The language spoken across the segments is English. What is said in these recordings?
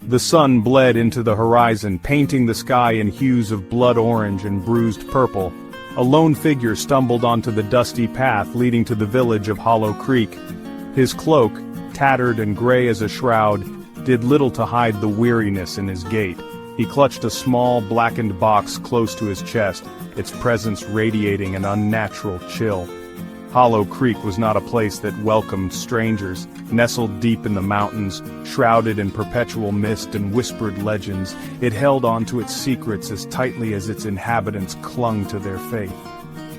The sun bled into the horizon, painting the sky in hues of blood orange and bruised purple. A lone figure stumbled onto the dusty path leading to the village of Hollow Creek. His cloak, tattered and gray as a shroud, did little to hide the weariness in his gait. He clutched a small, blackened box close to his chest, its presence radiating an unnatural chill. Hollow Creek was not a place that welcomed strangers. Nestled deep in the mountains, shrouded in perpetual mist and whispered legends, it held on to its secrets as tightly as its inhabitants clung to their faith.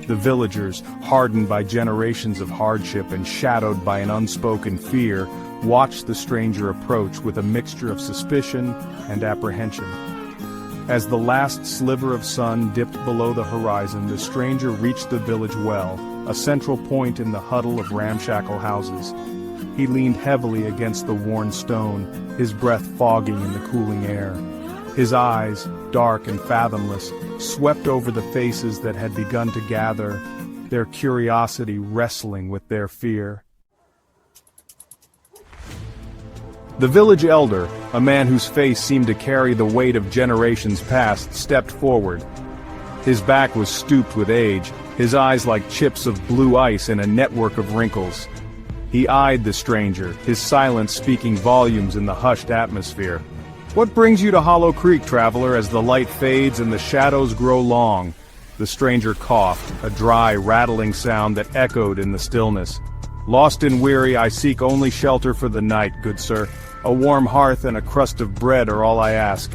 The villagers, hardened by generations of hardship and shadowed by an unspoken fear, watched the stranger approach with a mixture of suspicion and apprehension. As the last sliver of sun dipped below the horizon, the stranger reached the village well, a central point in the huddle of ramshackle houses. He leaned heavily against the worn stone, his breath fogging in the cooling air. His eyes, dark and fathomless, swept over the faces that had begun to gather, their curiosity wrestling with their fear. The village elder, a man whose face seemed to carry the weight of generations past, stepped forward. His back was stooped with age, his eyes like chips of blue ice in a network of wrinkles. He eyed the stranger, his silence speaking volumes in the hushed atmosphere. "What brings you to Hollow Creek, traveler, as the light fades and the shadows grow long?" The stranger coughed, a dry, rattling sound that echoed in the stillness. "Lost and weary, I seek only shelter for the night, good sir. A warm hearth and a crust of bread are all I ask."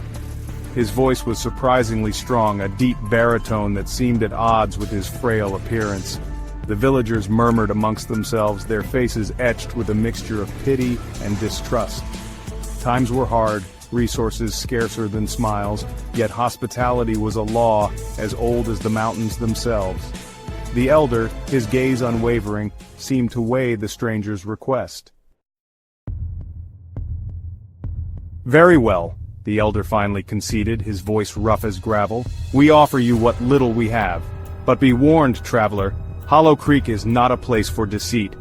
His voice was surprisingly strong, a deep baritone that seemed at odds with his frail appearance. The villagers murmured amongst themselves, their faces etched with a mixture of pity and distrust. Times were hard, resources scarcer than smiles, yet hospitality was a law as old as the mountains themselves. The elder, his gaze unwavering, seemed to weigh the stranger's request. "Very well," the elder finally conceded, his voice rough as gravel. "We offer you what little we have. But be warned, traveler, Hollow Creek is not a place for deceit.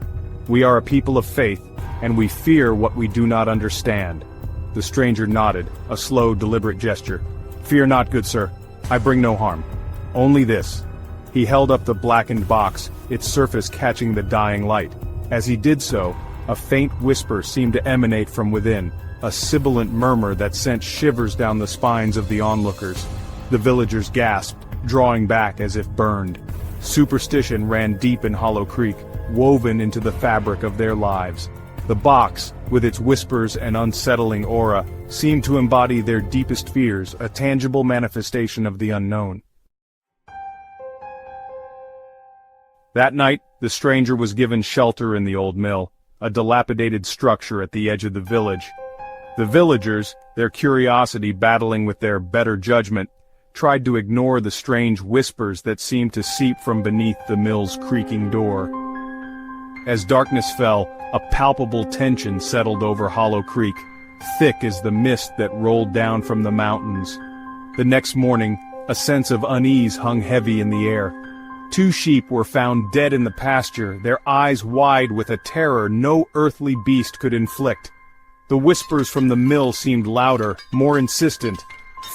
We are a people of faith, and we fear what we do not understand." The stranger nodded, a slow, deliberate gesture. "Fear not, good sir. I bring no harm. Only this." He held up the blackened box, its surface catching the dying light. As he did so, a faint whisper seemed to emanate from within, a sibilant murmur that sent shivers down the spines of the onlookers. The villagers gasped, drawing back as if burned. Superstition ran deep in Hollow Creek, woven into the fabric of their lives. The box, with its whispers and unsettling aura, seemed to embody their deepest fears, a tangible manifestation of the unknown. That night, the stranger was given shelter in the old mill, a dilapidated structure at the edge of the village. The villagers, their curiosity battling with their better judgment, tried to ignore the strange whispers that seemed to seep from beneath the mill's creaking door. As darkness fell, a palpable tension settled over Hollow Creek, thick as the mist that rolled down from the mountains. The next morning, a sense of unease hung heavy in the air. 2 sheep were found dead in the pasture, their eyes wide with a terror no earthly beast could inflict. The whispers from the mill seemed louder, more insistent.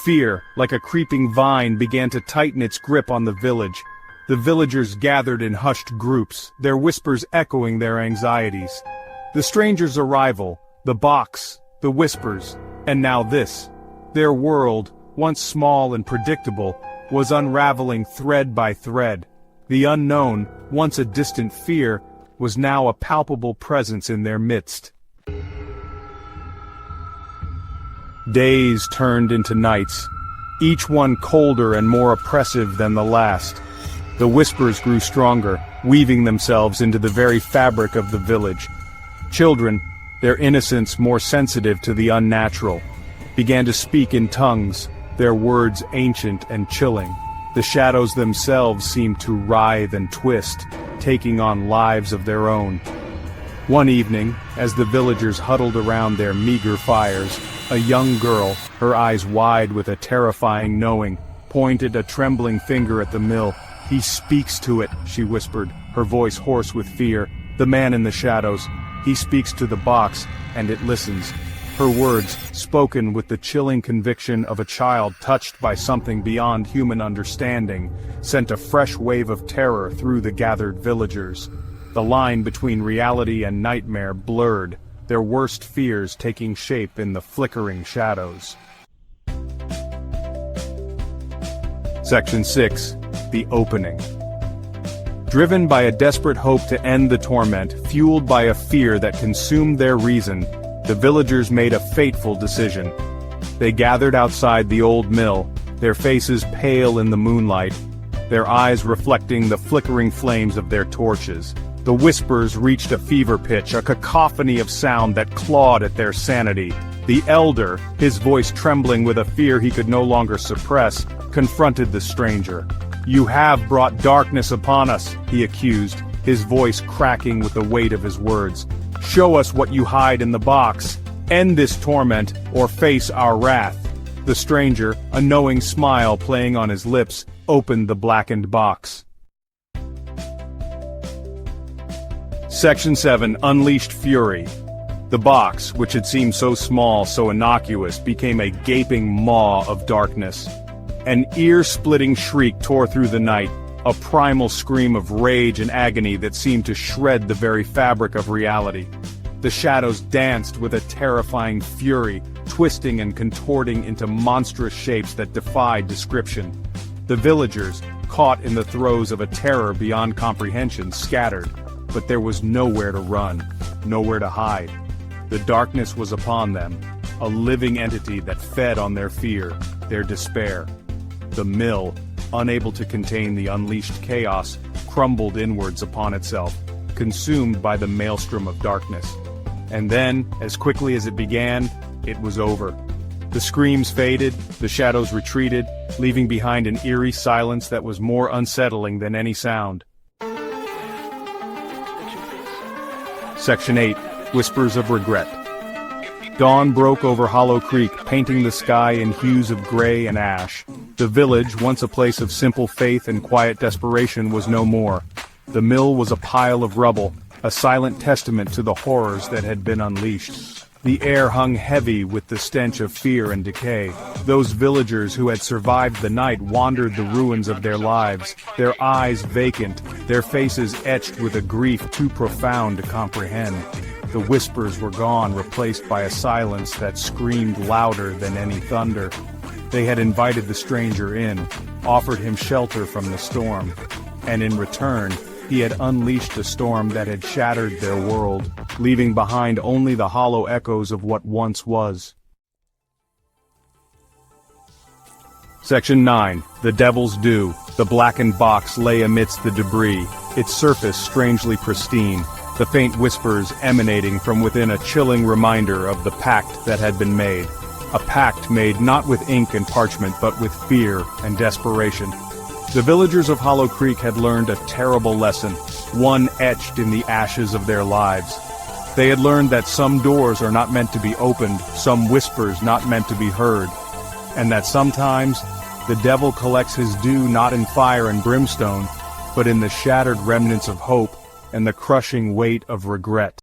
Fear, like a creeping vine, began to tighten its grip on the village. The villagers gathered in hushed groups, their whispers echoing their anxieties. The stranger's arrival, the box, the whispers, and now this. Their world, once small and predictable, was unraveling thread by thread. The unknown, once a distant fear, was now a palpable presence in their midst. Days turned into nights, each one colder and more oppressive than the last. The whispers grew stronger, weaving themselves into the very fabric of the village. Children, their innocence more sensitive to the unnatural, began to speak in tongues, their words ancient and chilling. The shadows themselves seemed to writhe and twist, taking on lives of their own. One evening, as the villagers huddled around their meager fires, a young girl, her eyes wide with a terrifying knowing, pointed a trembling finger at the mill. "He speaks to it," she whispered, her voice hoarse with fear. "The man in the shadows. He speaks to the box, and it listens." Her words, spoken with the chilling conviction of a child touched by something beyond human understanding, sent a fresh wave of terror through the gathered villagers. The line between reality and nightmare blurred, their worst fears taking shape in the flickering shadows. Section 6. The Opening. Driven by a desperate hope to end the torment, fueled by a fear that consumed their reason, the villagers made a fateful decision. They gathered outside the old mill, their faces pale in the moonlight, their eyes reflecting the flickering flames of their torches. The whispers reached a fever pitch, a cacophony of sound that clawed at their sanity. The elder, his voice trembling with a fear he could no longer suppress, confronted the stranger. "You have brought darkness upon us," he accused, his voice cracking with the weight of his words. "Show us what you hide in the box. End this torment, or face our wrath." The stranger, a knowing smile playing on his lips, opened the blackened box. Section 7. Unleashed Fury. The box, which had seemed so small, so innocuous, became a gaping maw of darkness. An ear-splitting shriek tore through the night, a primal scream of rage and agony that seemed to shred the very fabric of reality. The shadows danced with a terrifying fury, twisting and contorting into monstrous shapes that defied description. The villagers, caught in the throes of a terror beyond comprehension, scattered, but there was nowhere to run, nowhere to hide. The darkness was upon them, a living entity that fed on their fear, their despair. The mill, unable to contain the unleashed chaos, crumbled inwards upon itself, consumed by the maelstrom of darkness. And then, as quickly as it began, it was over. The screams faded, the shadows retreated, leaving behind an eerie silence that was more unsettling than any sound. Section 8. Whispers of Regret. Dawn broke over Hollow Creek, painting the sky in hues of gray and ash. The village, once a place of simple faith and quiet desperation, was no more. The mill was a pile of rubble, a silent testament to the horrors that had been unleashed. The air hung heavy with the stench of fear and decay. Those villagers who had survived the night wandered the ruins of their lives, their eyes vacant, their faces etched with a grief too profound to comprehend. The whispers were gone, replaced by a silence that screamed louder than any thunder. They had invited the stranger in, offered him shelter from the storm, and in return, he had unleashed a storm that had shattered their world, leaving behind only the hollow echoes of what once was. Section 9. The Devil's Due. The blackened box lay amidst the debris, its surface strangely pristine, the faint whispers emanating from within a chilling reminder of the pact that had been made. A pact made not with ink and parchment but with fear and desperation. The villagers of Hollow Creek had learned a terrible lesson, one etched in the ashes of their lives. They had learned that some doors are not meant to be opened, some whispers not meant to be heard, and that sometimes the devil collects his due not in fire and brimstone, but in the shattered remnants of hope and the crushing weight of regret.